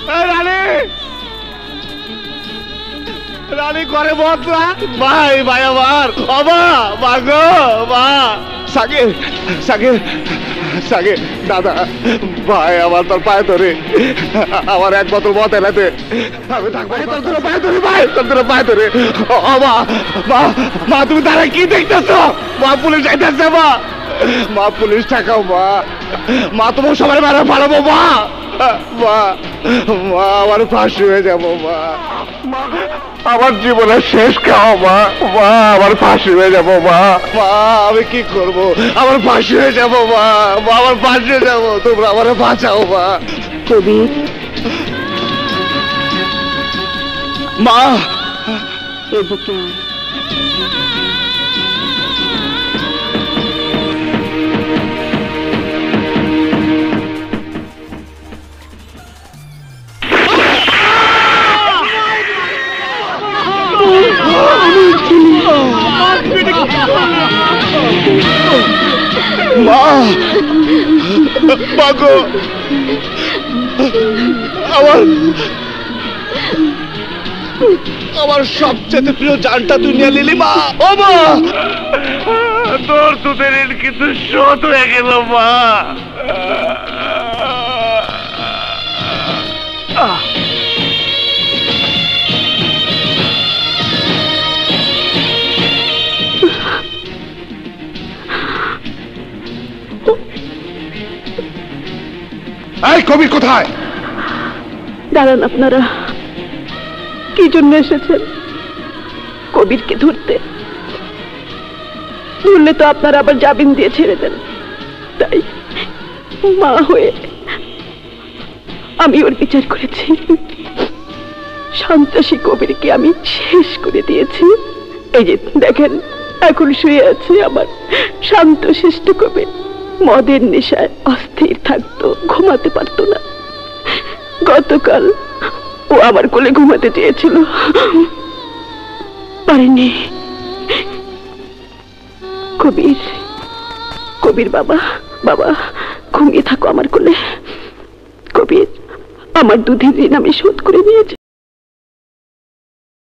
রানী রানী করে বদলা ভাই ভাই আমার বাবা মা গো মা সাকির সাকির সাকির দাদা ভাই আমার তোর পায়ে ধরে আমার একমাত্র মত এলাতে আমি থাকবো তোর পায়ে ধরে ভাই তোর পায়ে ধরে মা মা মা তুমি তারা কি দেখতেছো মা পুলিশ যাইতেছে মা মা পুলিশ ঠেকাও মা মা তোমার সবাই মারা পালাবো মা মা মা আমার ফাঁসি হয়ে যাবো মা আমার জীবনের শেষ খাও মা মা আমার ফাঁসি হয়ে যাবো মা মা আমি কি করব আমার ফাঁসি হয়ে যাবো মা মা আমার ফাঁসি হয়ে যাবো তোমরা আমার বাঁচাও মা কবির মা এদিকে মা গো আমার সবচেয়ে প্রিয় জানটা তুই নিয়ে নিলি মা ও মা তোর তোদের কিন্তু শোধ হয়ে গেল মা এই কবির কোথায় দাঁড়ান আপনারা কি জন্য এসেছেন কবিরকে ধরতে ধরলে তো আপনারা আবার জামিন দিয়ে ছেড়ে দেন তাই মা হয়ে আমি ওর বিচার করেছি সন্ত্রাসী কবিরকে আমি শেষ করে দিয়েছি এই যে দেখেন এখন শুয়ে আছে আমার শান্তশিষ্ট কবির মদের নেশায় অস্থির থাকতো ঘুমাতে পারতো না গতকাল ও আমার কোলে ঘুমাতে চেয়েছিল পারেনি কবির কবির বাবা বাবা ঘুমিয়ে থাকো আমার কোলে কবির আমার দুধের ঋণ আমি শোধ করে নিয়েছি